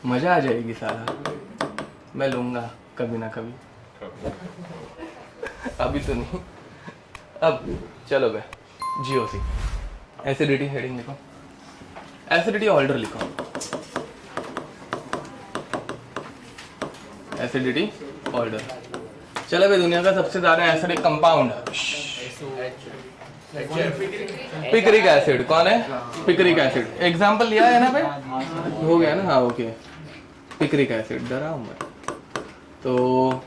मजा आ जाएगी साला, मैं लूंगा कभी ना कभी, अभी तो नहीं। अब चलो बे, जीओसी एसिडिटी हेडिंग लिखो, एसिडिटी ऑर्डर लिखो, एसिडिटी ऑर्डर। चलो बे, दुनिया का सबसे ज्यादा एसिडिक कंपाउंड पिक्रिक एसिड कौन है? Picric acid. एग्जांपल लिया है ना भाई, हो गया ना? हाँ ओके, पिक्रिक एसिड, डरा हूँ मैं तो।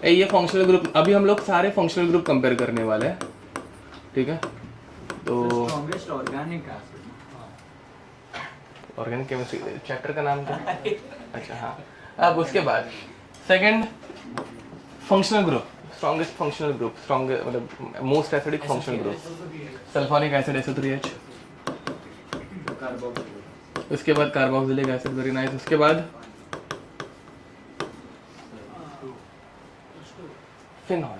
ये फंक्शनल ग्रुप, अभी हम लोग सारे फंक्शनल ग्रुप कंपेयर करने वाले हैं, ठीक है? तो ऑर्गेनिक केमिस्ट्री चैप्टर का नाम क्या? अच्छा हाँ। अब उसके बाद second functional group, strongest functional group, strong मतलब most acidic functional group, sulphonic acid SO3H। उसके बाद कार्बोक्सिलिक एसिड, वेरी नाइस। उसके बाद फिनॉल,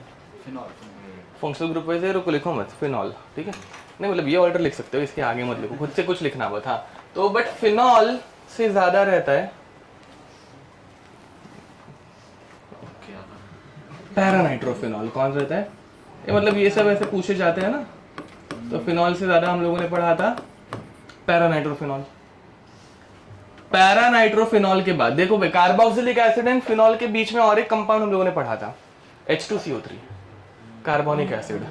फंक्शनल ग्रुप वैसे रुको लिखो मत, फिनॉल, ठीक है? नहीं मतलब ये ऑर्डर लिख सकते हो, इसके आगे मत लिखो, खुद से कुछ लिखना मत। हाँ तो बट फिनॉल से ज्यादा रहता है पैरानाइट्रोफिनॉल। कौन रहता है ये? मतलब ये सब ऐसे पूछे जाते हैं ना, तो फिनॉल से ज्यादा हम लोगों ने पढ़ा था पैरानाइट्रोफिनॉल। पैरानाइट्रोफिनॉल के बाद देखो भाई, कार्बोक्सिलिक एसिड एंड फिनॉल के बीच में और एक कंपाउंड हम लोगों ने पढ़ा था, H2CO3, कार्बोनिक एसिड,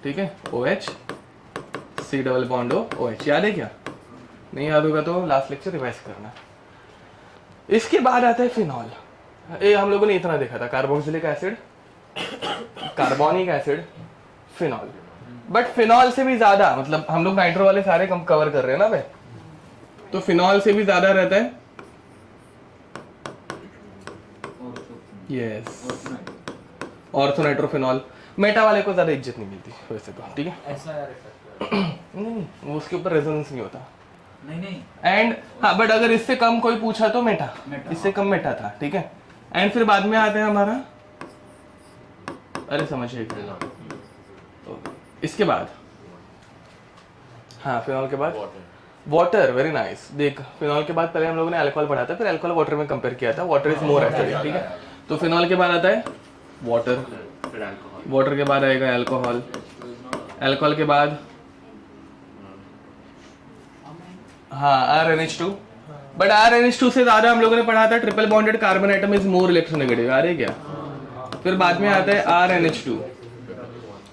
ठीक है? OH, C double bond OH। याद है क्या? नहीं याद होगा तो लास्ट लेक्चर रिवाइज करना। इसके बाद आता है फिनॉल। ये हम लोगों ने इतना देखा था, carboxylic acid, carbonic acid, phenol. But phenol से भी ज्यादा, मतलब हम लोग नाइट्रो वाले सारे कम कवर कर रहे हैं ना भाई, तो फिनॉल से भी ज्यादा रहता है यस ऑर्थोनाइट्रोफिनॉल। मेटा वाले को ज्यादा इज्जत नहीं मिलती वैसे तो, ठीक है? नहीं वो उसके ऊपर रेजोनेंस नहीं होता। नहीं एंड हाँ, बट अगर इससे कम कोई पूछा तो मेटा, इससे कम मेटा था, ठीक है? एंड फिर बाद में आता है हमारा, अरे समझिए इसके बाद, हाँ फिनॉल के बाद वाटर, वेरी नाइस। देख फिनॉल के बाद पहले हम लोगों ने अल्कोहल पढ़ा था, फिर अल्कोहल वाटर में कंपेयर किया था, वाटर इज मोर एसिडिक, ठीक है? तो फिनॉल के बाद आता है वाटर, वाटर के बाद आएगा अल्कोहल, अल्कोहल के बाद हाँ RNH2। बट RNH2 से ज्यादा हम लोगों ने पढ़ा था triple bonded carbon atom is more electronegative, आ रही क्या? फिर बाद में आता है RNH2,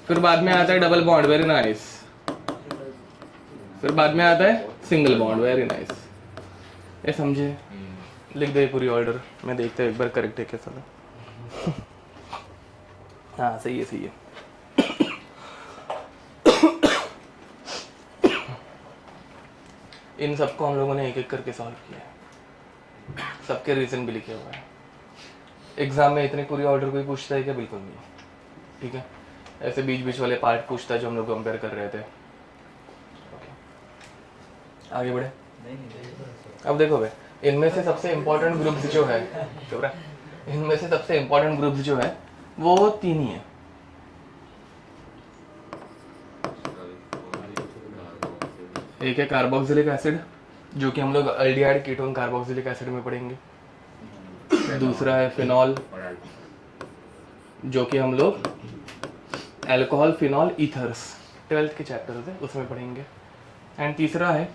फिर बाद में आता है डबल बॉन्ड, वेरी नाइस। फिर बाद में आता है सिंगल बॉन्ड, वेरी नाइस। ये समझे? लिख दे पूरी ऑर्डर, मैं देखता हूँ एक बार करेक्ट है क्या साला। हाँ सही है, सही है। इन सबको हम लोगों ने एक एक करके सॉल्व किया है, सबके रीजन भी लिखे हुए हैं। एग्जाम में इतनी पूरी ऑर्डर कोई पूछता है क्या? बिल्कुल नहीं, ठीक है? ऐसे बीच बीच वाले पार्ट पूछता है जो हम लोग कंपेयर कर रहे थे। आगे बढ़े। अब देखो भाई, इनमें से सबसे इम्पोर्टेंट ग्रुप्स जो है, इनमें से सबसे इम्पोर्टेंट ग्रुप्स जो है वो तीन ही है। एक है कार्बोक्सिलिक एसिड, जो कि हम लोग अल्डिहाइड कीटोन कार्बोक्सिलिक एसिड में पढ़ेंगे। दूसरा है फिनॉल, जो कि हम लोग अल्कोहल फिनॉल ईथर्स 12th के चैप्टर से उसमें पढ़ेंगे। एंड तीसरा है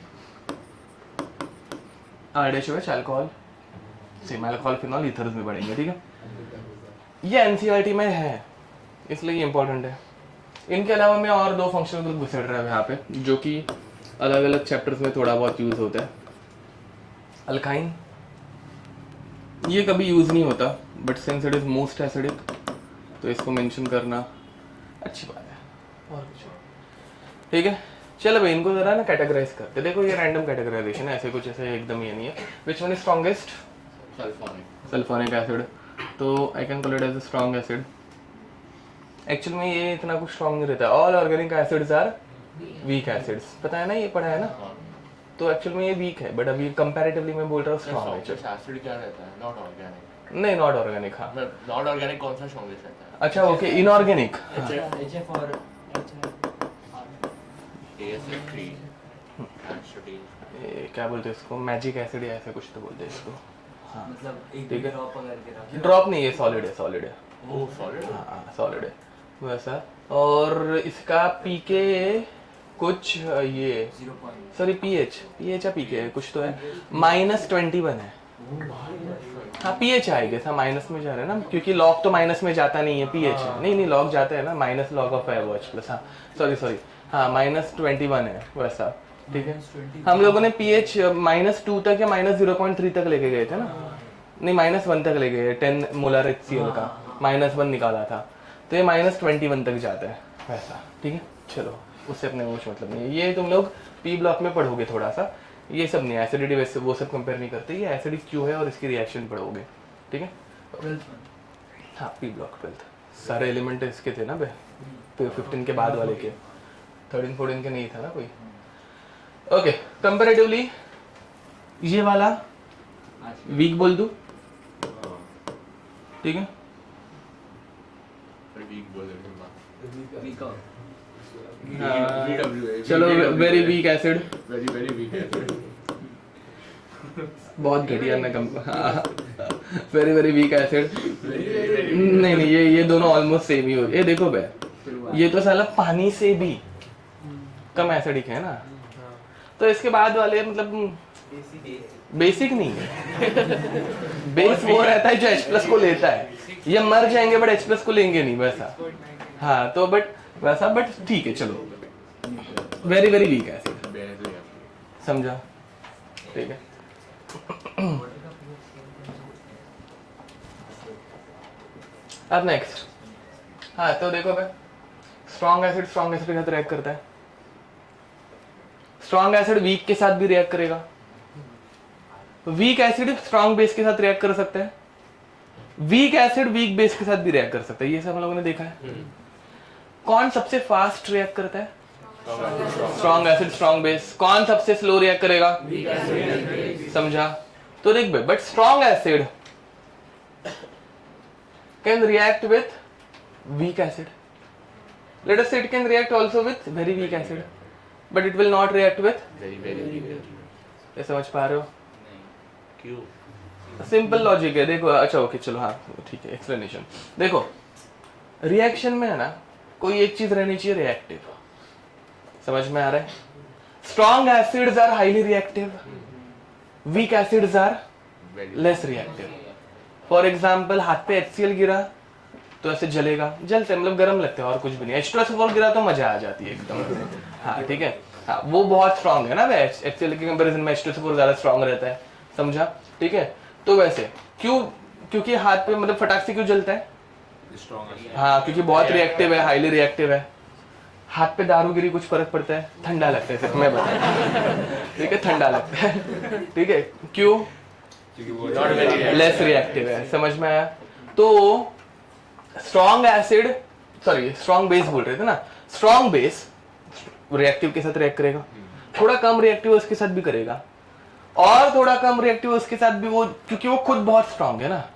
RDHOH alcohol, same alcohol phenol ethers में पढ़ेंगे, ठीक है? ये NCERT में है, इसलिए ये इंपॉर्टेंट है। इनके अलावा मैं और दो फंक्शनल ग्रुप घुसेड़ रहा हूँ यहाँ पे, जो कि अलग अलग चैप्टर्स में थोड़ा बहुत यूज होता है। अल्काइन, ये कभी यूज नहीं होता, but since it is most acidic तो इसको मेंशन करना अच्छी बात है। और कुछ, ठीक है? चलो भाई, इनको जरा ना कैटेगराइज करते। देखो ये रैंडम कैटेगराइजेशन है, ऐसे कुछ ऐसे एकदम ये नहीं है। Which one is strongest? Sulphonic acid, तो I can call it as a strong acid. Actual में ये इतना कुछ स्ट्रॉन्ग नहीं रहता। All organic acids are weak acids, पता है ना, ये पढ़ा है ना? तो एक्चुअल में ये वीक है, बट अभी कंपैरेटिवली मैं बोल रहा हूँ स्ट्रॉन्ग है। एसिड क्या रहता है? Not organic. नहीं नॉट ऑर्गेनिक, हाँ नॉट ऑर्गेनिक कौन सा स्ट्रॉन्गेस्ट रहता है? अच्छा ओके, इनऑर्गेनिक HF और क्या बोलते हैं इसको, मैजिक एसिड या ऐसा कुछ तो बोलते हैं इसको। हाँ मतलब एक ठीक है। ड्रॉप अगर गिरा ड्रॉप नहीं, ये सॉलिड है, सॉलिड है। Oh, solid. हाँ सॉलिड है वैसा। और इसका पीके कुछ ये 0.5 सॉरी पीएच या पीके कुछ तो है, -21 है। हाँ पीएच आएगा, हाँ माइनस में जा रहा है ना, क्योंकि लॉग तो माइनस में जाता नहीं है, पीएच है। नहीं लॉग जाता है ना, minus log of H plus, हाँ सॉरी हाँ -21 है वैसा। ठीक है, हम लोगों ने पीएच -2 तक या -0.3 तक लेके गए थे ना, नहीं -1 तक ले गए, 10 मोलर HCl का -1 निकाला था, तो ये -21 तक जाता है वैसा। ठीक है, चलो उससे अपने कुछ मतलब नहीं है, ये तुम लोग पी ब्लॉक में पढ़ोगे थोड़ा सा, ये सब नहीं, एसिडिटी वैसे वो सब कंपेयर नहीं करते, ये एसिडिक क्यों है और इसकी रिएक्शन पढ़ोगे। ठीक है, 12th में हाँ पी ब्लॉक 12th, सारे एलिमेंट इसके थे ना बे, 15 के बाद वाले के, 13 14 के नहीं था ना कोई। ओके, कंपैरेटिवली ये वाला वीक बोल दूं, ठीक है, Very weak बोल रहे हैं। वीक आउट VW, चलो very weak acid, very weak है। बहुत घटिया ना कम, वेरी वीक एसिड। नहीं ये दोनों ऑलमोस्ट सेम ही हो गए। ये देखो बे, ये तो साला पानी से भी कम एसिडिक है ना, तो इसके बाद वाले मतलब बेसिक नहीं है। बेस वो रहता है जो H+ को लेता है, ये मर जाएंगे बट H+ को लेंगे नहीं वैसा। हाँ तो बट वैसा, बट ठीक है चलो, वेरी वीक एसिड, समझा, ठीक है। अब नेक्स्ट, हाँ तो देखो भाई, स्ट्रॉन्ग एसिड के साथ रिएक्ट करता है, स्ट्रॉन्ग एसिड वीक के साथ भी रिएक्ट करेगा, वीक एसिड स्ट्रॉन्ग बेस के साथ रिएक्ट कर सकता है, वीक एसिड वीक बेस के साथ भी रिएक्ट कर सकता है, ये सब हम लोगों ने देखा है। कौन सबसे फास्ट रिएक्ट करता है? Strong acid strong base. कौन सबसे स्लो रिएक्ट करेगा? समझा? तो देख भाई, but strong acid can react with weak acid, let us say it can react also with very weak acid, but it will not react with, very weak। ये समझ पा रहे हो? क्यों? सिंपल लॉजिक है, देखो। अच्छा ओके चलो, हाँ ठीक है, एक्सप्लेनेशन देखो। रिएक्शन में है ना, कोई एक चीज रहनी चाहिए रिएक्टिव, समझ में आ रहा है? Strong acids are highly reactive, weak acids are less reactive. For example, हाथ पे HCl गिरा तो ऐसे जलेगा, जलते मतलब गर्म लगते हैं और कुछ भी नहीं। H2SO4 गिरा तो मजा आ जाती है एकदम। हाँ ठीक है, हाँ वो बहुत स्ट्रॉन्ग है ना, HCl के कंपैरिजन में H2SO4 ज्यादा स्ट्रॉन्ग रहता है, समझा? ठीक है, तो वैसे क्यों, क्योंकि हाथ पे मतलब फटाक से क्यों जलता है? हाँ क्योंकि बहुत रिएक्टिव है, हाईली रिएक्टिव है। हाथ पे दारू गिरी कुछ फर्क पड़ता है? ठंडा लगता है, सिर्फ मैं बता, ठीक है, ठंडा लगता है, ठीक है, क्यों? लेस रिएक्टिव है, समझ में आया? तो strong acid, sorry strong base बोल रहे थे ना, स्ट्रॉन्ग बेस रिएक्टिव के साथ रिएक्ट करेगा, थोड़ा कम रिएक्टिव उसके साथ भी करेगा, और थोड़ा कम रिएक्टिव उसके साथ भी वो, क्योंकि वो खुद बहुत स्ट्रॉन्ग है ना,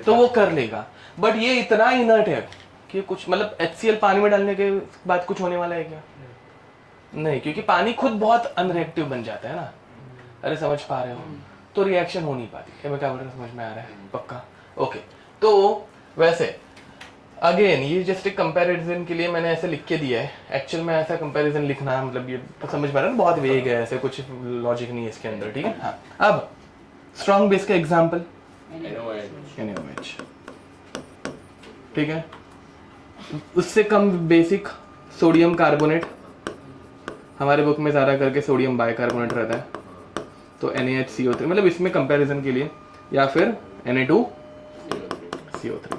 तो वो कर लेगा। बट ये इतना इनर्ट है कि कुछ मतलब HCl पानी में डालने के बाद कुछ होने वाला है क्या? नहीं, क्योंकि पानी खुद बहुत अनरिएक्टिव बन जाता है ना। अरे समझ पा रहे हो? तो रिएक्शन हो नहीं पाती। मैं क्या बोल रहा हूँ, समझ में आ रहा है? पक्का? ओके, तो वैसे अगेन ये जस्ट एक कंपैरिजन के लिए मैंने ऐसे लिख के दिया है। एक्चुअल में ऐसा कंपैरिजन लिखना मतलब ये समझ पा रहे हो, बहुत वेग है, ऐसे कुछ लॉजिक नहीं है इसके अंदर, ठीक है? हाँ, अब स्ट्रॉन्ग बेस का एग्जांपल NaOH, ठीक है? उससे कम बेसिक सोडियम कार्बोनेट, हमारे बुक में ज़्यादा करके सोडियम बाइकार्बोनेट रहता है, तो NaHCO3, मतलब इसमें कंपैरिजन के लिए, या फिर Na2CO3,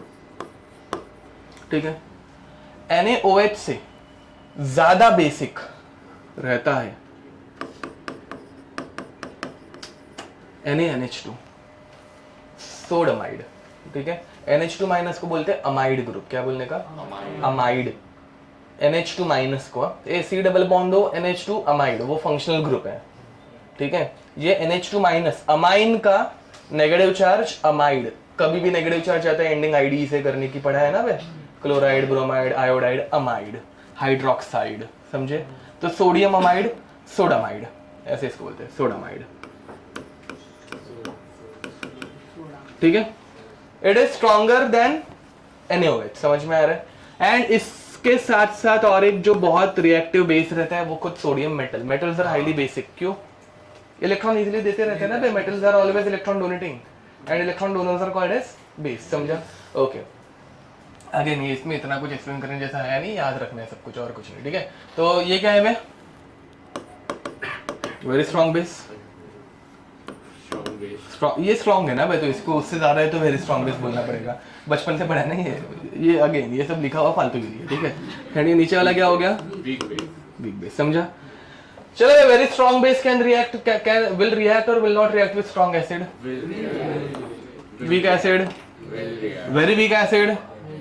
ठीक है? NaOH से ज़्यादा बेसिक रहता है NaNH2, सोडमाइड, ठीक है? NH2 माइनस को बोलते हैं अमाइड ग्रुप। क्या बोलने का? अमाइड। NH2 माइनस को C डबल बॉन्ड हो NH2 अमाइड, वो फंक्शनल ग्रुप है, ठीक है? ये NH2 माइनस अमाइन का नेगेटिव चार्ज अमाइड, कभी भी नेगेटिव चार्ज आता है एंडिंग आईडी से करने की पढ़ा है ना वे, chloride, bromide, iodide, amide, hydroxide, समझे? तो सोडियम अमाइड, सोडामाइड, ऐसे इसको बोलते हैं सोडामाइड, ठीक है। It is stronger than NaOH, समझ में आ रहा है। एंड इसके साथ साथ और एक जो बहुत रिएक्टिव बेस रहता है वो खुद sodium metal. Metals are highly basic, क्यों? इलेक्ट्रॉन इजीली देते रहते हैं ना, metals are always electron donating and electron donors are called as base, समझा? ओके, अगेन ये इसमें इतना कुछ एक्सप्लेन करने जैसा है नहीं, याद रखना है सब कुछ और कुछ नहीं, ठीक है। तो ये क्या है मैं वेरी स्ट्रॉन्ग बेस, ये स्ट्रॉन्ग है ना भाई, तो इसको उससे ज्यादा है तो वेरी स्ट्रॉन्ग बेस बोलना पड़ेगा, बचपन से पढ़ा नहीं है ये। अगेन ये सब लिखा हुआ फालतू के लिए, ठीक है। एंड ये नीचे वाला क्या हो गया? वीक बेस, समझा? चलो, very strong base can react, will react और will not react with strong acid, weak acid, very weak acid,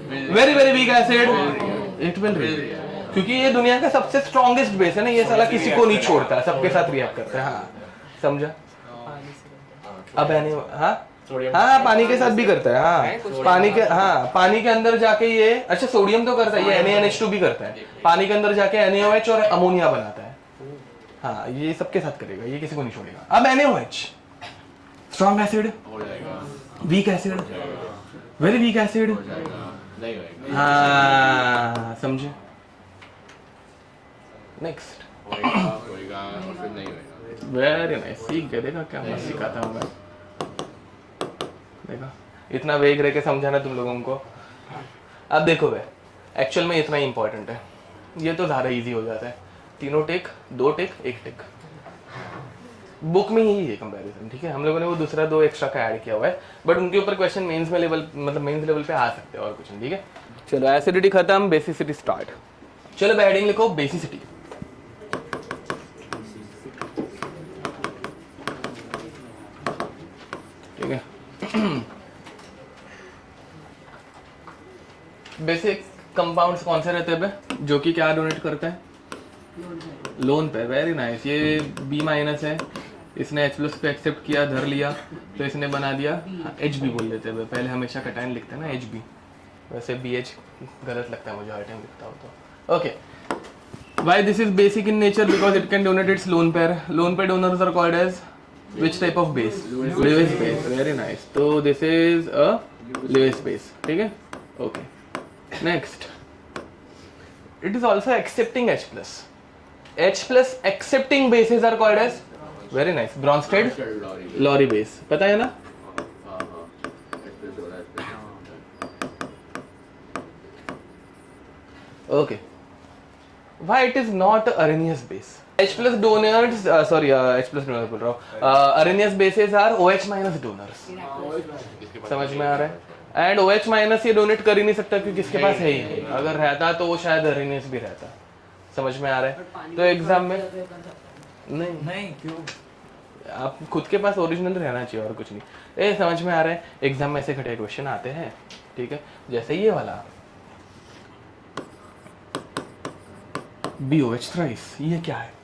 very very weak acid, it will react, क्योंकि ये दुनिया का सबसे स्ट्रॉन्गेस्ट बेस है ना, ये साला किसी को नहीं छोड़ता, सबके साथ रिएक्ट करता है। हाँ, समझा? अब हाँ पानी के साथ भी करता है। हाँ पानी के अंदर जाके ये, अच्छा सोडियम तो करता है, ये NaNH2 भी करता है, पानी के अंदर जाके NaOH और अमोनिया बनाता है। हाँ, ये सबके साथ करेगा, ये किसी को नहीं छोड़ेगा। अब NaOH strong acid, weak acid, very weak acid, हाँ समझे? नेक्स्ट, वेरी नाइस, सीख गए, देखा क्या मस्त सिखाता हूँ मैं, देखा इतना वेग रह के समझाना तुम लोगों को। अब देखो वे, एक्चुअल में इतना ही इंपॉर्टेंट है, ये तो ज़्यादा इजी हो जाता है, 3 टेक, 2 टेक, 1 टेक, बुक में यही है कंपैरिजन, ठीक है। हम लोगों ने वो दूसरा 2 एक्स्ट्रा का ऐड किया हुआ है, बट उनके ऊपर क्वेश्चन मेंस में लेवल, मतलब मेंस लेवल पे आ सकते हैं, और कुछ नहीं, ठीक है। चलो, एसिडिटी खत्म, बेसिसिटी स्टार्ट। चलो बैडिंग लिखो, बेसिसिटी, ठीक है। बेसिक कंपाउंड्स कौन से रहते हैं जो कि क्या डोनेट करता है? लोन पे, वेरी नाइस। ये B- है, इसने H+ पे एक्सेप्ट किया, धर लिया, तो इसने बना दिया HB बोल देते हैं, पहले हमेशा कटायन लिखते हैं ना HB, वैसे BH गलत लगता है मुझे हर टाइम लिखता हूँ तो। Okay, why this is basic in nature? Because it can donate its lone pair. Lone pair donors are called as which type of base? Lewis base, very nice. तो this is a Lewis base, ठीक है। Okay, next, it is also accepting H+. H+ accepting bases are called as, very nice, Bronsted Lowry base, पता है ना? Okay, why it is not Arrhenius base? H+ donors, H+ donors बोल रहा हूँ, Arrhenius bases are OH- donors, समझ में आ रहा है? एंड OH- ये डोनेट कर ही नहीं सकता क्योंकि इसके पास है ही नहीं, अगर रहता तो वो शायद Arrhenius भी रहता, समझ में आ रहा है? तो एग्जाम में नहीं, क्यों? आप खुद के पास ओरिजिनल रहना चाहिए, और कुछ नहीं। समझ में आ रहा है? एग्जाम में ऐसे घटिया क्वेश्चन आते हैं, ठीक है, जैसे ये वाला BOH थ्राइस, ये क्या है?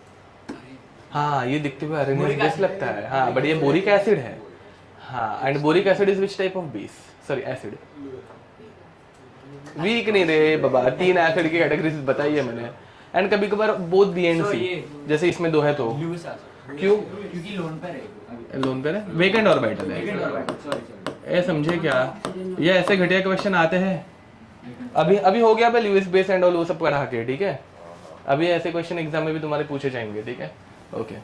हाँ, ये दिखते हुए Arrhenius बेस लगता है, हाँ, बट ये बोरिक एसिड है। हाँ, and boric acid is which type of base? Sorry, acid. Weak नहीं रे बाबा, 3 एसिड की कैटेगरीज बताई है मैंने। एंड कभी कभार बोथ B and C, जैसे इसमें 2 है तो क्यों? क्योंकि लोन पर है, लोन पे है, वेकेंट ऑर्बिटल है। समझे क्या? ये ऐसे घटिया क्वेश्चन आते हैं। अभी हो गया ल्यूइस बेस एंड ऑल वो सब पढ़ा के, ठीक है। अभी ऐसे क्वेश्चन एग्जाम में भी तुम्हारे पूछे जाएंगे, ठीक है। ओके,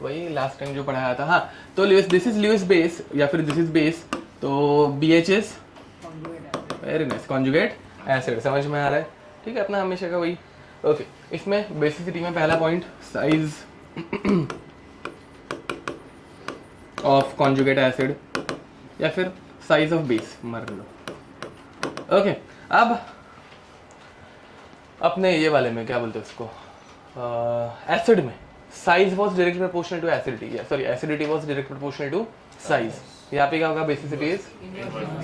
वही लास्ट टाइम जो पढ़ाया था। हाँ, तो दिस इज ल्यूइस बेस या फिर दिस इज बेस, तो BH is very nice conjugate acid, समझ में आ रहा है? ठीक है, अपना हमेशा का वही। ओके, इसमें बेसिसिटी में पहला point size of conjugate acid या फिर साइज ऑफ बेस, मर लो। ओके, अब अपने ये वाले में क्या बोलते हैं उसको, एसिड में size was direct proportional to acidity, sorry acidity was direct proportional to size. यहाँ पे क्या होगा? बेसिसिटी इज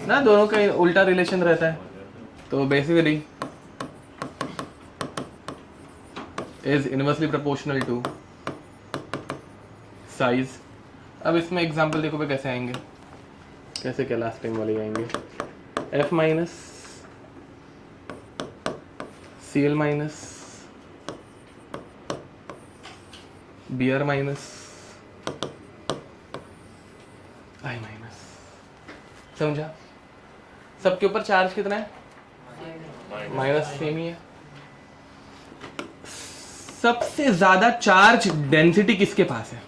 ना, दोनों का उल्टा रिलेशन रहता है, तो basicity is inversely proportional to size. अब इसमें एग्जांपल देखो पे कैसे आएंगे, कैसे क्या लास्ट टाइम वाले आएंगे, F- Cl- Br minus I minus, समझा? सबके ऊपर चार्ज कितना है? माइनस सेम ही है। सबसे ज्यादा चार्ज डेंसिटी किसके पास है?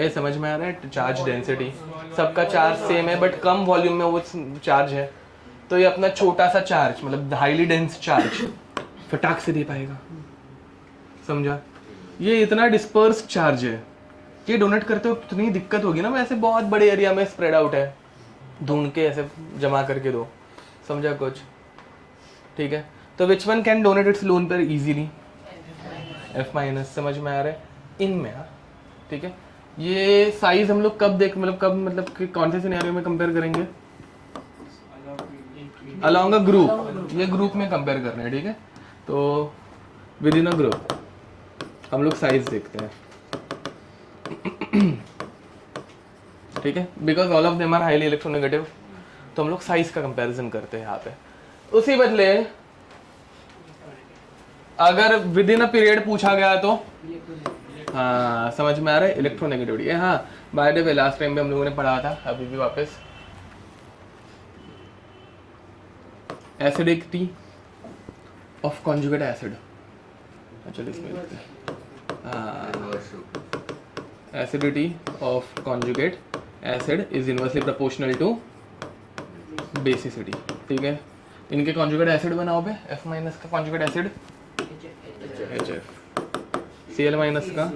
ये समझ में आ रहा है? चार्ज डेंसिटी, सबका चार्ज सेम है बट कम वॉल्यूम में वो चार्ज है, तो ये अपना छोटा सा चार्ज मतलब हाईली डेंस चार्ज फटाक से दे पाएगा, समझा? ये इतना डिस्पर्स चार्ज है, ये डोनेट करते हो इतनी दिक्कत होगी ना, वैसे बहुत बड़े एरिया में स्प्रेड आउट है, ढूंढ के ऐसे जमा करके दो, समझा कुछ? ठीक है, तो which one can donate its lone pair easily? F minus, समझ में आ रहा है? इनमें, हाँ, ठीक है। ये साइज हम लोग कब मतलब कि कौन से सिनेरियो में कंपेयर करेंगे? अलोंग अ ग्रुप, ये ग्रुप में कंपेयर करना है, ठीक है। तो विद इन अ ग्रुप हम लोग साइज देखते हैं, ठीक है, because all of them are highly electronegative, तो हम लोग साइज का कंपैरिजन करते हैं यहाँ पे। उसी बदले अगर विद इन अ पीरियड पूछा गया तो, हाँ समझ में आ रहा है, इलेक्ट्रोनेगेटिविटी। हाँ by the way last time भी हम लोगों ने पढ़ा था, अभी भी वापस, एसिडिटी ऑफ कॉन्जुगेट एसिड, चलो इसमें लिखते हैं, acidity of conjugate acid is inversely proportional to basicity, ठीक है। इनके कॉन्जुगेट एसिड बनाओ पे, F माइनस का conjugate acid HF, Cl minus का,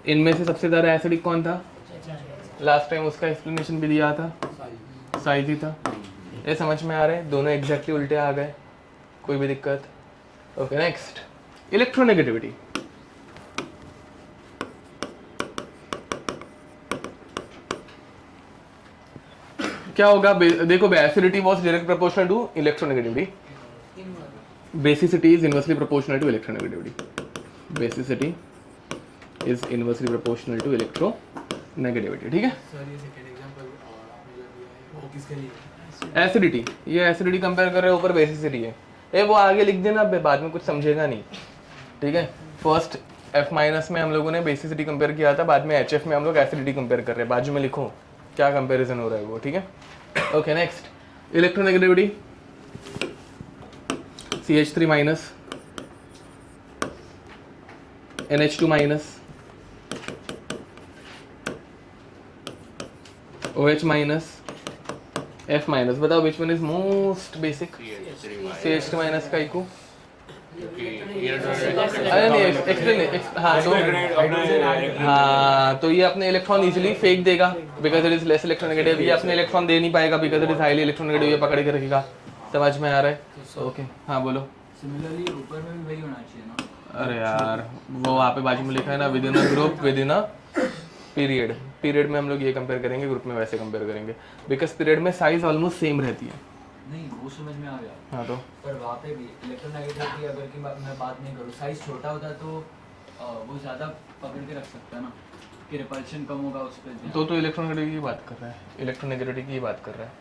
इनमें से सबसे ज़्यादा एसिडिक कौन था? लास्ट टाइम उसका एक्सप्लेनेशन भी दिया था, साइज ही था। ये समझ में आ रहे हैं? दोनों एग्जैक्टली उल्टे आ गए, कोई भी दिक्कत? Okay, next electronegativity. क्या होगा? देखो, acidity was direct proportional to electronegativity, basicity is inversely proportional to electronegativity, basicity is inversely proportional to electronegativity, ठीक है। एसिडिटी, ये एसिडिटी कंपेयर कर रहे हो, ऊपर बेसिसिटी है, ये वो आगे लिख देना, बाद में कुछ समझेगा नहीं, ठीक है। फर्स्ट F माइनस में हम लोगों ने बेसिसिटी कंपेयर किया था, बाद में HF में हम लोग एसिडिटी कंपेयर कर रहे हैं, बाजू में लिखो क्या कंपैरिजन हो रहा है वो, ठीक है। Okay, next electronegativity, CH3 minus, NH2 minus, OH minus, F minus. बताओ which one is most basic? CH3 minus का इक्वल, अरे नहीं एक्सप्लेन, हाँ तो ये अपने इलेक्ट्रॉन इजीली फेंक देगा because it is less electronegative, ये अपने इलेक्ट्रॉन दे नहीं पाएगा because it is highly electronegative, ये पकड़ के रखेगा, समझ में आ रहा है? ओके, हाँ बोलो। सिमिलरली ऊपर में भी वही होना चाहिए ना? अरे यार वो वहाँ पे बाजू में लिखा है ना, with in a group with in a period, period में हम लोग ये कंपेयर करेंगे, ग्रुप में वैसे कंपेयर करेंगे, बिकॉज पीरियड में साइज ऑलमोस्ट सेम रहती है। नहीं वो समझ में आ गया, हाँ तो पर वहाँ पे भी इलेक्ट्रोनेगेटिविटी अगर की मैं बात नहीं करूँ, साइज छोटा होता तो वो ज़्यादा पकड़ के रख सकता है ना, कि रिपल्शन कम होगा उस पर। तो इलेक्ट्रोनेगेटिविटी की बात कर रहा है, इलेक्ट्रोनेगेटिविटी की बात कर रहा है।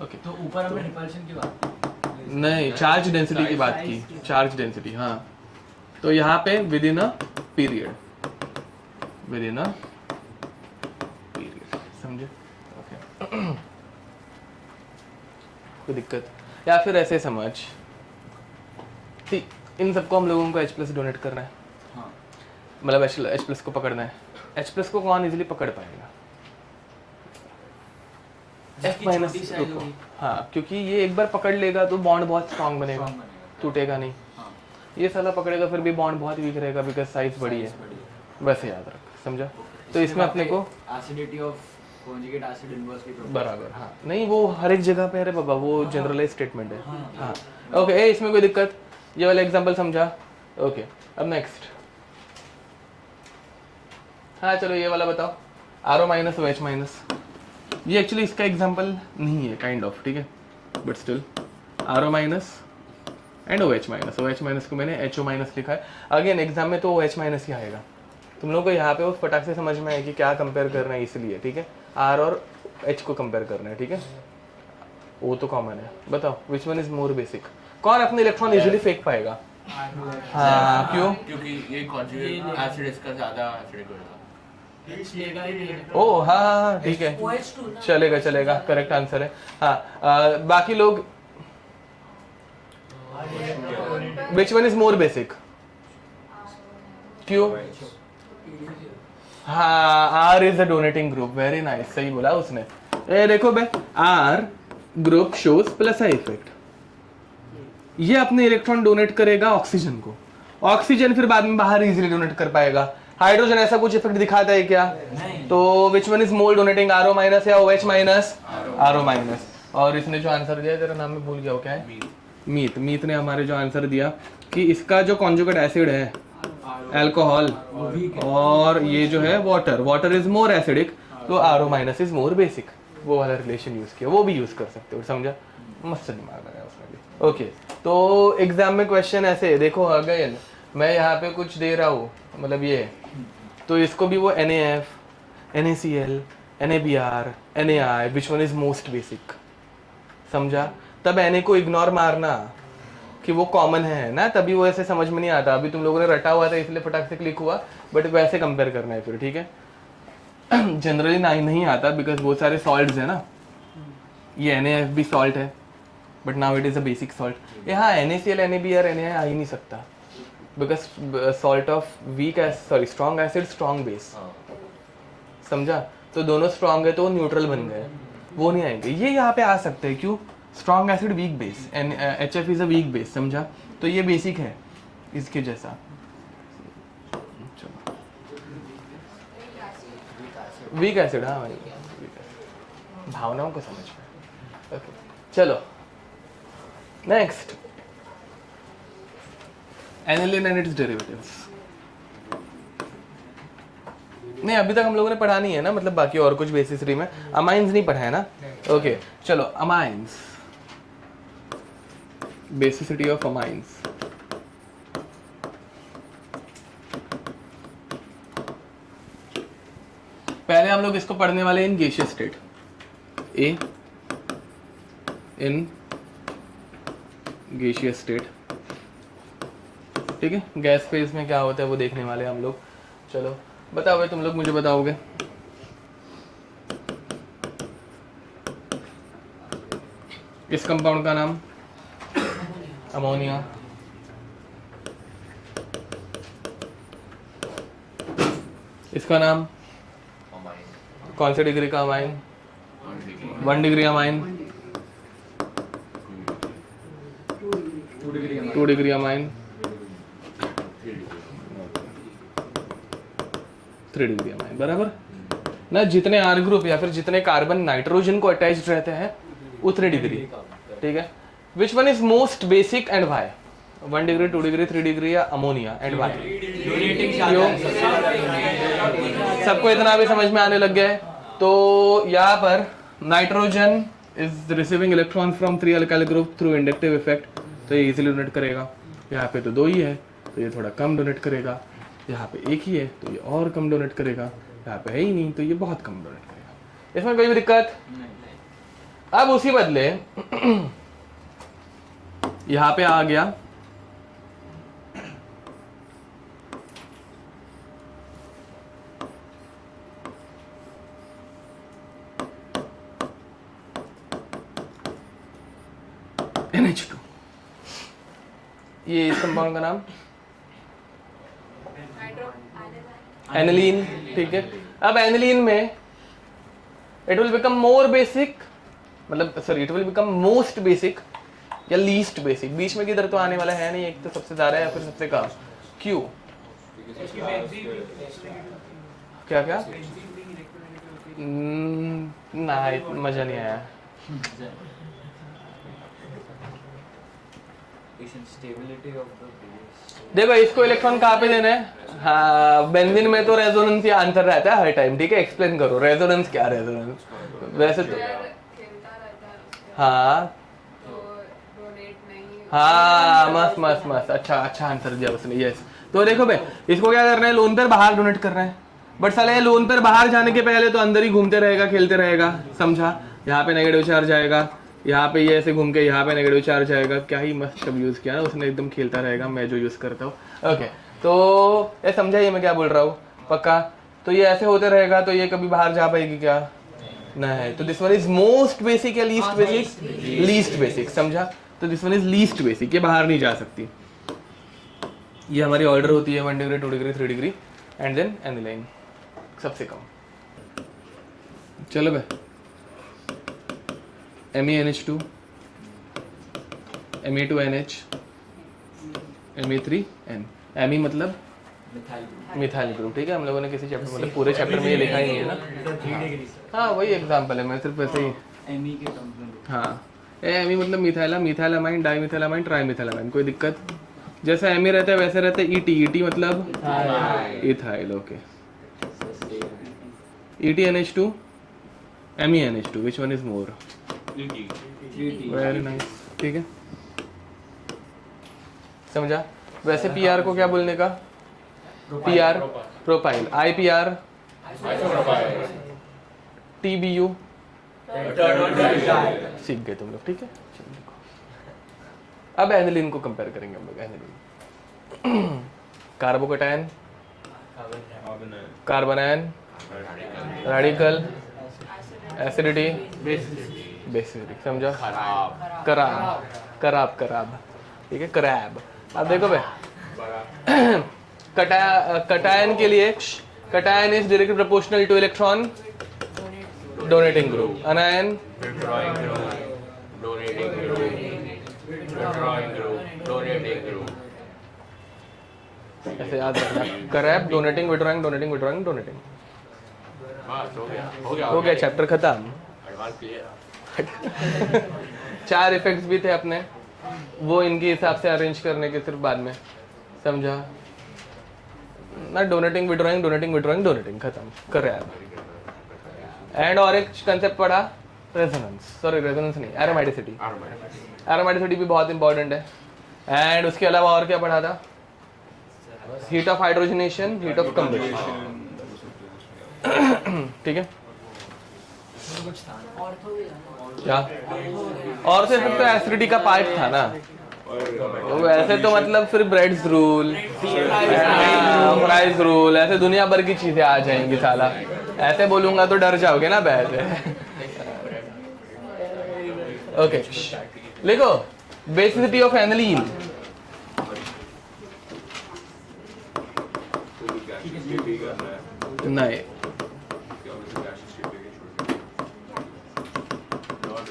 ओके, तो ऊपर हमने रिपल्शन की बात की, नहीं चार्ज डेंसिटी की बात की, चार्ज डेंसिटी, हाँ। तो यहाँ पे with in a period, with in a period, समझे? ओके, कोई दिक्कत? या फिर ऐसे समझ, ठीक, इन सबको हम लोगों को H+ डोनेट करना है, हाँ मतलब H+ को पकड़ना है। H+ को कौन इजीली पकड़ पाएगा? F माइनस, हाँ, क्योंकि ये एक बार पकड़ लेगा तो बॉन्ड बहुत स्ट्रांग बनेगा, टूटेगा नहीं। हाँ, ये साला पकड़ेगा फिर भी बॉन्ड बहुत वीक रहेगा बिकॉज साइज बड़ी है, वैसे याद रख, समझा? तो इसमें अपने को acidity of conjugate acid inversely बराबर, हाँ, नहीं वो हर एक जगह पे है रे बाबा, वो जनरलाइज स्टेटमेंट है। हाँ ओके, इसमें कोई दिक्कत? ये वाला एग्जांपल समझा? ओके, अब नेक्स्ट, हाँ चलो ये वाला बताओ, RO माइनस OH माइनस। ये एक्चुअली इसका एग्जांपल नहीं है काइंड ऑफ, ठीक है, but still RO minus and OH minus. OH minus को मैंने HO माइनस लिखा है, अगेन एग्जाम में तो OH माइनस ही आएगा। तुम लोग को यहाँ पे उस फटाक से समझ में आए कि क्या कंपेयर करना है, इसलिए, ठीक है, R और H को कंपेयर करना है, ठीक है, वो तो कॉमन है। बताओ which one is more basic? कौन अपने इलेक्ट्रॉन इजीली फेंक पाएगा? हाँ, क्यों? क्योंकि ये कॉन्जुगेट एसिड इसका ज्यादा एसिडिक होगा। ओ हाँ, ठीक है, चलेगा, करेक्ट आंसर है। हाँ, बाकी लोग, which one is more basic? क्यों? हाँ, R is a donating group, very nice, सही बोला उसने। ये देखो बे, R group shows plus I effect. ये अपने इलेक्ट्रॉन डोनेट करेगा ऑक्सीजन को, ऑक्सीजन फिर बाद में बाहर इजीली डोनेट कर पाएगा। हाइड्रोजन ऐसा कुछ इफेक्ट दिखाता है क्या? तो विच one is more donating, RO minus या ओएच माइनस? RO minus. और इसने जो आंसर दिया, तेरा नाम मैं भूल गया, वो क्या है? मीत ने हमारे जो आंसर दिया कि इसका जो कॉन्जुगेट एसिड है अल्कोहल, और ये जो है वाटर इज मोर एसिडिक, तो RO minus is more basic. वो वाला रिलेशन यूज किया, वो भी यूज कर सकते हो, समझा? मस्त दिमाग लगाया उसने भी। ओके, तो एग्जाम में क्वेश्चन ऐसे देखो, अगेन मैं यहाँ पे कुछ दे रहा हूँ, मतलब ये, तो इसको भी वो NaF, NaCl, NaBr, NaI, which one is most basic, समझा? तब Na को इग्नोर मारना कि वो कॉमन है ना, तभी वो ऐसे समझ में नहीं आता। अभी तुम लोगों ने रटा हुआ था इसलिए फटाक से क्लिक हुआ, बट वैसे कंपेयर करना है फिर, ठीक है? जनरली नहीं आता बिकॉज बहुत सारे सॉल्ट्स है ना, ये NaF भी सॉल्ट है, but now it is a basic salt. यहाँ NaCl, NaBr, NaI आ ही नहीं सकता because salt of strong acid strong base, समझा? तो दोनों स्ट्रॉन्ग है तो न्यूट्रल बन गए, वो नहीं आएंगे। ये यहाँ पे आ सकते हैं, क्यों? Strong acid weak base, HF is a week base, समझा? तो ये बेसिक है इसके जैसा। वीक एसिड, हाँ भाई, भावनाओं को समझ में। ओके, चलो next, aniline and it's derivatives. नहीं, अभी तक हम लोगों ने पढ़ा नहीं है ना, मतलब बाकी और कुछ बेसिस में अमाइंस नहीं पढ़ा है ना। ओके, चलो अमाइंस, बेसिसिटी ऑफ अमाइंस। पहले हम लोग इसको पढ़ने वाले in gaseous state, A in gaseous state, ठीक है? गैस फेज में क्या होता है वो देखने वाले हम लोग। चलो बताओ भाई, तुम लोग मुझे बताओगे इस कंपाउंड का नाम? अमोनिया। इसका नाम? कौन से डिग्री का amine? 1 degree amine, 2 degree amine, 3 degree amine, बराबर ना? जितने आर ग्रुप या फिर जितने कार्बन नाइट्रोजन को अटैच्ड रहते हैं उतने डिग्री, ठीक है? Which one is most basic and why? 1 degree, 2 degree, 3 degree या अमोनिया, एंड वाई? क्यों? सबको इतना भी समझ में आने लग गया है। तो यहाँ पर nitrogen is receiving electron from 3 alkyl group through inductive effect, तो ये इजीली डोनेट करेगा। यहाँ पे तो 2 ही है तो ये थोड़ा कम डोनेट करेगा, यहाँ पे 1 ही है तो ये और कम डोनेट करेगा, यहाँ पे है ही नहीं तो ये बहुत कम डोनेट करेगा। इसमें कोई भी दिक्कत? अब उसी बदले यहाँ पे आ गया NH2, ये इस कंपाउंड का नाम एनिलीन, ठीक है? अब एनिलीन में it will become more basic, मतलब sorry it will become most basic या लीस्ट बेसिक, बीच में किधर तो आने वाला है नहीं, एक तो सबसे ज्यादा है या फिर सबसे कम। क्यों? क्या क्या? ना, मजा नहीं आया। देखो इसको इलेक्ट्रॉन कहाँ पे देना है? हाँ, बेंजीन में तो रेजोनेंस ही आंसर रहता है हर टाइम, ठीक है? एक्सप्लेन करो रेजोनेंस क्या? रेजोनेंस वैसे तो हाँ हाँ, मस्त मस्त मस्त, अच्छा अच्छा आंसर दिया उसने, यस। तो देखो भाई, इसको क्या करना है? लोन पर बाहर डोनेट करना है, बट साले ये लोन पर बाहर जाने के पहले तो अंदर ही घूमते रहेगा, खेलते रहेगा, समझा? यहाँ पे नेगेटिव चार्ज आएगा, यहाँ पे ये ऐसे घूम के यहाँ पे नेगेटिव चार्ज आएगा, क्या ही मस्त शब्द यूज़ किया ना उसने, एकदम खेलता रहेगा मैं जो यूज़ करता हूँ। ओके, तो ये समझा ये मैं क्या बोल रहा हूँ पक्का? तो ये ऐसे होते रहेगा तो ये कभी बाहर जा पाएगी क्या? नहीं। तो this one is most basic या लीस्ट बेसिक? लीस्ट बेसिक, समझा? तो this one is least basic, ये बाहर नहीं जा सकती। ये हमारी ऑर्डर होती है 1 degree 2 degree 3 degree and then aniline सबसे कम। चलो भाई, MENH2, Me2NH, Me3N। Me मतलब मिथाइल ग्रुप, ठीक है? हम लोगों ने किसी चैप्टर मतलब पूरे चैप्टर में ये लिखा ही नहीं है ना। हाँ वही एग्जाम्पल है, मैं सिर्फ ऐसे ही एमी के टर्म्स में। हाँ, एमी मतलब मिथाइला, मिथाइलामाइन, डाईमिथाइलामाइन, ट्राईमिथाइलामाइन, कोई दिक्कत? जैसा एमी रहता है वैसे रहता है ET। ET मतलब ethyl, okay. ETNH2, MENH2, which one is more? Very nice, ठीक है, समझा? वैसे PR को क्या बोलने का? PR प्रोपाइल, IPR TBU सीख गए तुम लोग, ठीक है? चलो देखो, अब एनिलीन को कंपेयर करेंगे हम लोग। एनिलीन कार्बोकैटायन, कार्बोनायन, रेडिकल, एसिडिटी, बेसिडिटी, समझा? कराब, कराब, कराब, ठीक है? करैब। अब देखो भाई, कटायन के लिए cation is directly proportional to electron donating group, anion ऐसे याद रखना, करैब, donating, withdrawing, donating, withdrawing, donating. हो गया चैप्टर खत्म। 4 इफेक्ट्स भी थे अपने, वो इनके हिसाब से अरेंज करने के सिर्फ बाद में, समझा ना? Donating, withdrawing, donating, withdrawing, donating, खत्म, करैब। एंड और एक कंसेप्ट पढ़ा, रेजोनेंस, सॉरी रेजोनेंस नहीं, एरोमेटिसिटी। एरोमेटिसिटी भी बहुत इंपॉर्टेंट है। एंड उसके अलावा और क्या पढ़ा था? Heat of hydrogenation, heat of combustion, ठीक है? क्या और सिर्फ तो एसिडिटी का पार्ट था ना, तो वैसे तो मतलब फिर ब्रेड्स रूल, फ्राइज रूल, ऐसे दुनिया भर की चीजें आ जाएंगी साला। ऐसे बोलूंगा तो डर जाओगे ना बैठ। ओके, लिखो बेसिसिटी ऑफ एनिलीन। नहीं,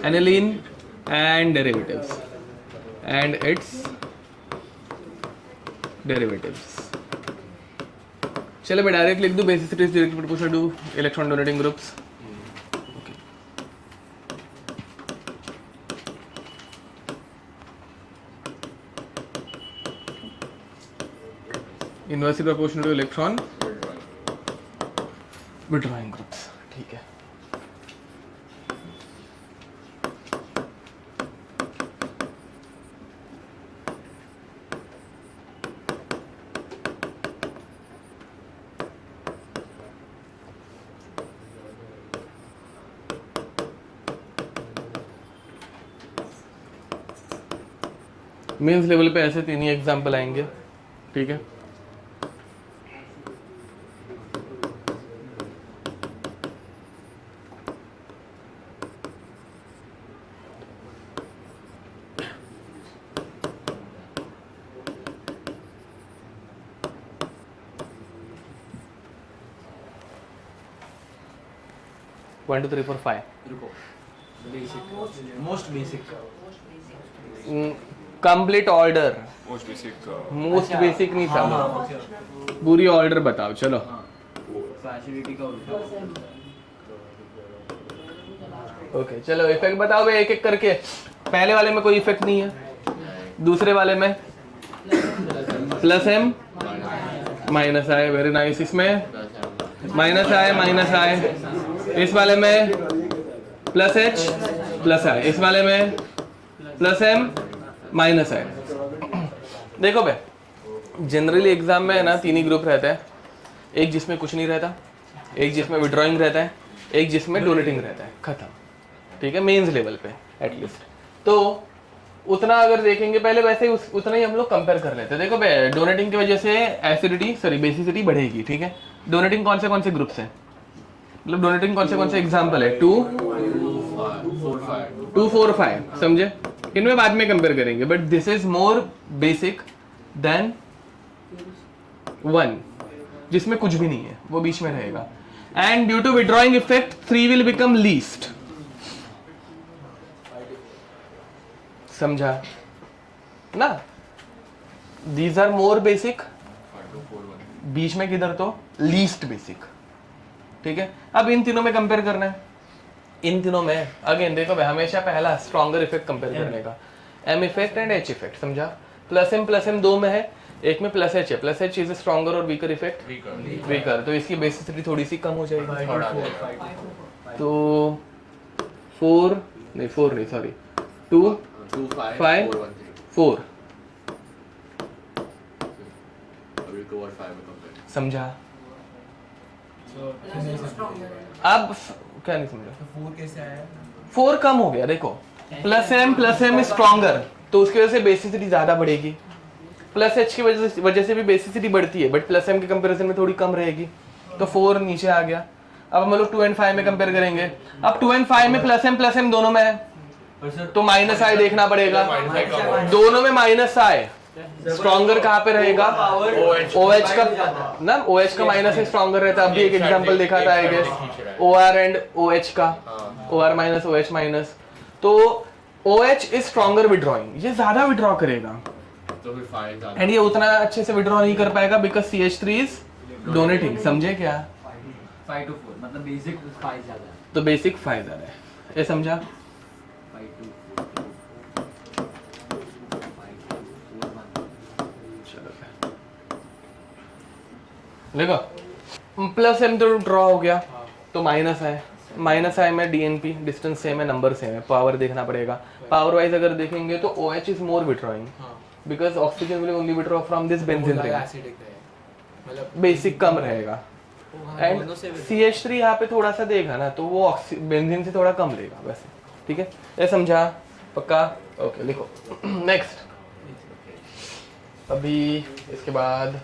aniline and derivatives and its derivatives। चलो मैं डायरेक्ट लिख दूं, basicity is directly proportional to electron donating groups. Inversely proportional to electron withdrawing groups, ठीक है? मेंस लेवल पे ऐसे 3 ही एग्जाम्पल आएंगे, ठीक है? One, 2, 3, 4, 5। Most basic complete order, most basic most basic नहीं था, पूरी ऑर्डर बताओ। चलो एसिडिटी का उल्टा। ओके, चलो इफेक्ट बताओ भाई एक एक करके। पहले वाले में कोई इफेक्ट नहीं है, दूसरे वाले में +M -I, वेरी नाइस। इसमें -I, इस वाले में +H +I, इस वाले में +M -I। देखो भाई, जनरली एग्जाम में है ना 3 ही ग्रुप रहता है, एक जिसमें कुछ नहीं रहता, एक जिसमें विड्रॉइंग रहता है, एक जिसमें डोनेटिंग रहता है, खत्म। ठीक है, मेंस लेवल पे एटलीस्ट। तो उतना अगर देखेंगे पहले, वैसे ही उतना ही हम लोग कंपेयर कर लेते हैं। देखो डोनेटिंग की वजह से एसिडिटी सॉरी बेसिसिटी बढ़ेगी, ठीक है। डोनेटिंग कौन से ग्रुप्स हैं, मतलब डोनेटिंग कौन से एग्जाम्पल है, 2 4 5, समझे। इनमें बाद में कंपेयर करेंगे, but this is more basic than 1 जिसमें कुछ भी नहीं है, वो बीच में रहेगा। And due to withdrawing effect 3 will become least, समझा ना। दीज आर मोर बेसिक, बीच में किधर तो लीस्ट बेसिक, ठीक है। अब इन तीनों में कंपेयर करना है। इन तीनों में अगेन देखो भाई, हमेशा पहला स्ट्रॉन्गर इफेक्ट कंपेयर करने का, M effect and H effect, समझा। प्लस एम दो में है, एक में प्लस एच है। प्लस एच इज स्ट्रॉन्गर और वीकर इफेक्ट, वीकर, तो इसकी बेसिसिटी थोड़ी सी कम हो जाएगी। तो 4 नहीं सॉरी 2 5 4, समझा। अब क्या नहीं समझा, 4 कैसे आया? 4 कम हो गया, देखो प्लस एम स्ट्रॉन्गर, तो उसकी वजह से बेसिसिटी ज्यादा बढ़ेगी। प्लस एच की वजह से भी बेसिसिटी बढ़ती है, बट प्लस एम के कंपैरिजन में थोड़ी कम रहेगी, तो 4 नीचे आ गया। अब हम लोग 2 and 5 में कंपेयर करेंगे। अब 2 and 5 में प्लस एम दोनों में है, तो माइनस आई देखना पड़ेगा। दोनों में माइनस आई, स्ट्रॉन्गर कहाँ पे रहेगा, OH का ना, OH का माइनस है, स्ट्रॉन्गर रहता है। अभी एक एग्जांपल देखा था I guess, OR and OH का, OR माइनस OH माइनस, तो OH इज स्ट्रॉन्गर विड्रॉइंग, ये ज्यादा विड्रॉ करेगा एंड ये उतना अच्छे से विड्रॉ नहीं कर पाएगा बिकॉज CH3 इज डोनेटिंग, समझे क्या। 5 to 4 मतलब बेसिक 5 ज्यादा है, तो बेसिक 5 ज्यादा है, ये समझा। 5 to 4 देखो प्लस एम तो ड्रॉ हो गया, तो माइनस आई में DNP डिस्टेंस सेम है, नंबर सेम है, पावर देखना पड़ेगा। पावर वाइज अगर देखेंगे तो OH is more withdrawing because oxygen will only withdraw from this benzene ring, मतलब बेसिक कम रहेगा। एंड CH3 यहाँ पे थोड़ा सा देगा ना, तो वो बेंजीन से थोड़ा कम लेगा वैसे, ठीक है। ये समझा पक्का, ओके लिखो। नेक्स्ट, अभी इसके बाद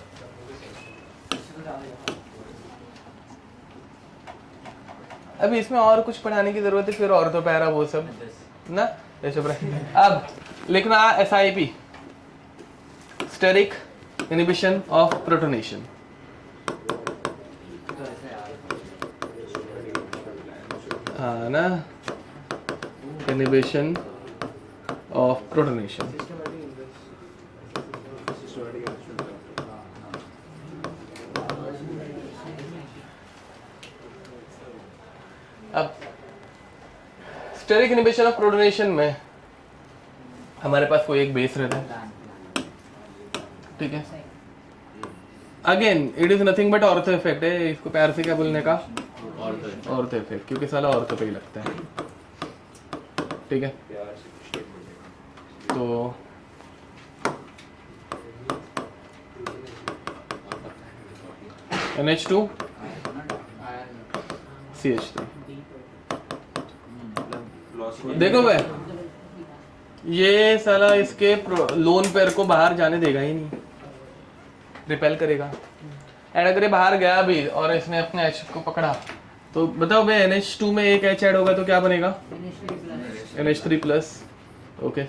अभी इसमें और कुछ पढ़ाने की जरूरत है, फिर ऑर्थो पैरा वो सब ना, ये सब रहे। अब लिखना SIP, steric inhibition of protonation. हाँ ना, इनहिबिशन ऑफ प्रोटोनेशन। अब स्टेरिक इनहिबिशन ऑफ प्रोटोनेशन में हमारे पास कोई एक बेस रहता है, ठीक है। Again it is nothing but ortho effect है, इसको प्यार से क्या बोलने का, ऑर्थो इफेक्ट, क्योंकि साला ऑर्थो पे ही लगता है, ठीक है। तो NH2 CH3, देखो भाई ये साला इसके लोन पेयर को बाहर जाने देगा ही नहीं, रिपेल करेगा। एंड अगर ये बाहर गया भी और इसने अपने H को पकड़ा, तो बताओ भाई NH2 में एक H ऐड होगा तो क्या बनेगा, NH3 प्लस, ओके।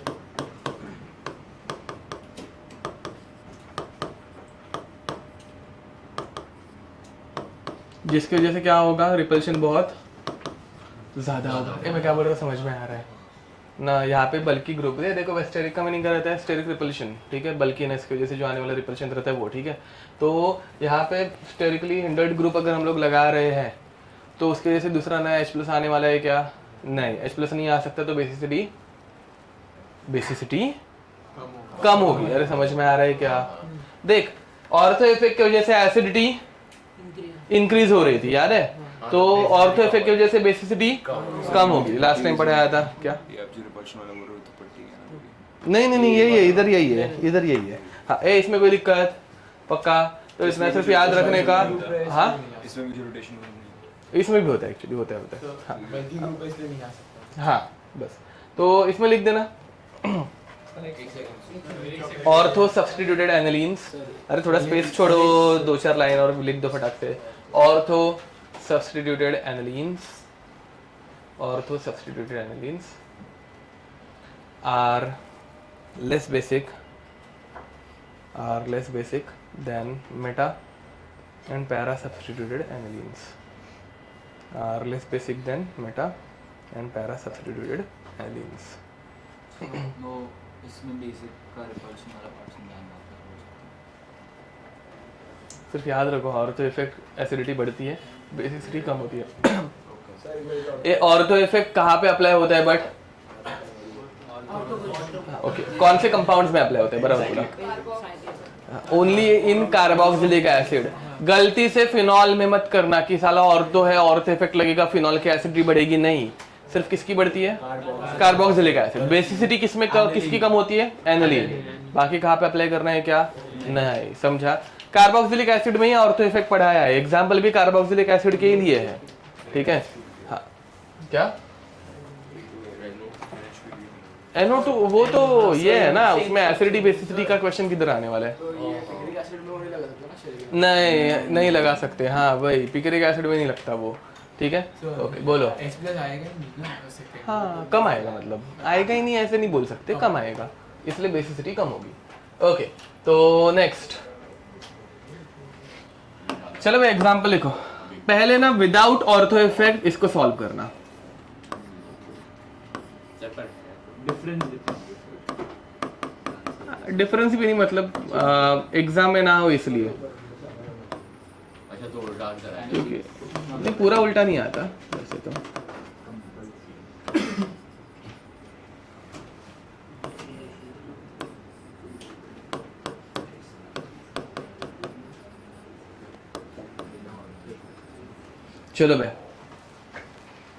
जिसकी वजह से क्या होगा, रिपल्शन बहुत ज्यादा होगा। ये मैं क्या बोल रहा हूँ समझ में आ रहा है ना। यहाँ पे बल्कि ग्रुप है, देखो स्टेरिक का मीनिंग क्या रहता है, स्टेरिक रिपल्शन, ठीक है। बल्कि इसकी वजह से जो आने वाला रिपल्शन रहता है वो, ठीक है। तो यहाँ पे स्टेरिकली हिंडर्ड ग्रुप अगर हम लोग लगा रहे हैं तो उसकी वजह से दूसरा नया H+ आने वाला है क्या, नहीं H+ नहीं आ सकता, तो बेसिसिटी कम होगी। अरे समझ में आ रहा है क्या, देख ऑर्थो इफेक्ट की वजह से एसिडिटी इंक्रीज हो रही थी, याद है, तो ऑर्थो इफेक्ट की वजह से बेसिसिटी कम होगी। लास्ट टाइम पढ़ाया था क्या, नहीं यही है, इधर यही है। हाँ इसमें कोई दिक्कत पक्का, तो इसमें सिर्फ याद रखने का। हाँ इसमें भी होता है, एक्चुअली होता है। हाँ हाँ बस, तो इसमें लिख देना ऑर्थो सब्स्टिट्यूटेड एनिलीन्स। अरे थोड़ा स्पेस छोड़ो, 2-4 लाइन और लिख दो फटाक से। Ortho substituted anilines, ortho substituted anilines are less basic than meta and para substituted anilines, are less basic than meta and para substituted anilines. वो इसमें बेसिक का रिपल्शन वाला पार्ट समझाना होता है। सिर्फ याद रखो ऑर्थो इफेक्ट एसिडिटी बढ़ती है, बेसिसिटी कम होती है। ये ऑर्थो इफेक्ट कहाँ पे अप्लाई होता है बट ओके कौन से कंपाउंड्स में अप्लाई होता है बराबर बोला? Only in carboxylic acid. गलती से फिनॉल में मत करना कि साला ऑर्थो है ऑर्थो इफेक्ट लगेगा फिनॉल की एसिडिटी बढ़ेगी, नहीं, सिर्फ किसकी बढ़ती है? Carboxylic acid. बेसिसिटी किसमें किसकी कम होती है? एनिलीन। बाकी कहाँ पे अप्लाई करना है क्या? नहीं, समझा? कार्बोक्सिलिक एसिड में ही ऑर्थो इफेक्ट पढ़ाया है, एग्जाम्पल भी कार्बोक्सिलिक एसिड के ही लिए है, ठीक है? हाँ क्या NO2 वो तो ये है ना, उसमें एसिडिटी बेसिसिटी का क्वेश्चन किधर आने वाला है? नहीं लगा सकते, हाँ वही पिक्रिक एसिड में नहीं लगता वो, ठीक है? ओके बोलो। हाँ कम आएगा, मतलब आएगा ही नहीं ऐसे नहीं बोल सकते, कम आएगा, इसलिए बेसिसिटी कम होगी। ओके तो नेक्स्ट चलो भाई एग्जाम्पल लिखो। पहले ना विदाउट ऑर्थो इफेक्ट इसको सॉल्व करना। डिफरेंस भी नहीं, मतलब एग्जाम में ना हो इसलिए, अच्छा तो उल्टा आंसर है क्योंकि नहीं पूरा उल्टा नहीं आता वैसे तो। चलो भाई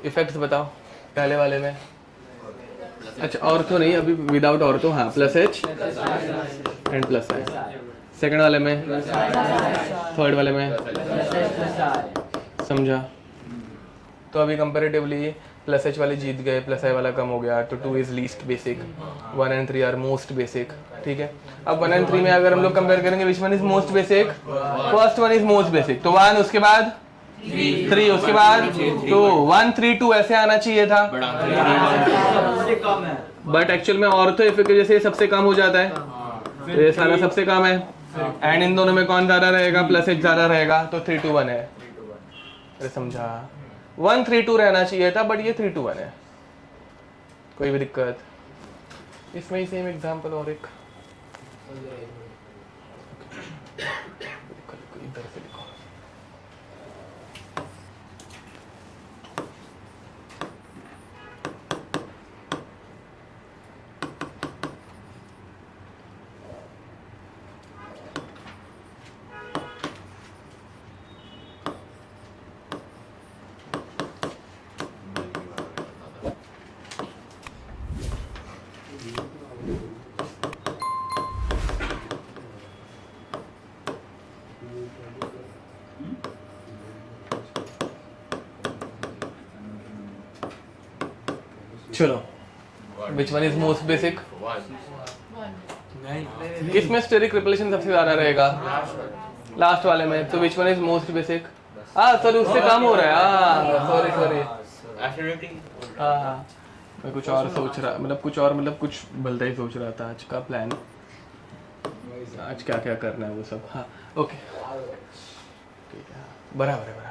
इफेक्ट्स बताओ पहले वाले में। अच्छा ऑर्थो नहीं, अभी विदाउट ऑर्थो, हाँ plus H and plus I। Second वाले में, थर्ड वाले में, समझा? तो अभी कंपैरेटिवली प्लस H वाले जीत गए, प्लस I वाला कम हो गया, तो 2 is least basic, 1 and 3 are most basic, ठीक है? अब 1 एंड 3 में अगर हम लोग कंपेयर करेंगे विच one is most basic? First one is most basic, तो 1 उसके बाद 3 उसके बाद 2, 1 3 2 ऐसे आना चाहिए था, बट एक्चुअल में ऑर्थो इफेक्ट जैसे ये सबसे कम हो जाता है, तो ये सारा सबसे कम है, एंड इन दोनों में कौन ज्यादा रहेगा? प्लस H ज्यादा रहेगा, तो 3 2 1 है। अरे समझा? 1 3 2 रहना चाहिए था, बट ये 3 2 1 है। कोई भी दिक्कत? इसमें ही सेम एग्जांपल और एक इधर से लिखो। चलो विच वन इज मोस्ट बेसिक? किसमें स्टेरिक रिपल्शन सबसे ज्यादा रहेगा? लास्ट वाले में, तो विच one is most basic? Sorry उससे कम हो रहा है, सॉरी हाँ मैं कुछ और सोच रहा, मतलब कुछ भलता ही सोच रहा था। आज का प्लान, आज क्या क्या करना है वो सब, हाँ ओके ठीक है, बराबर है।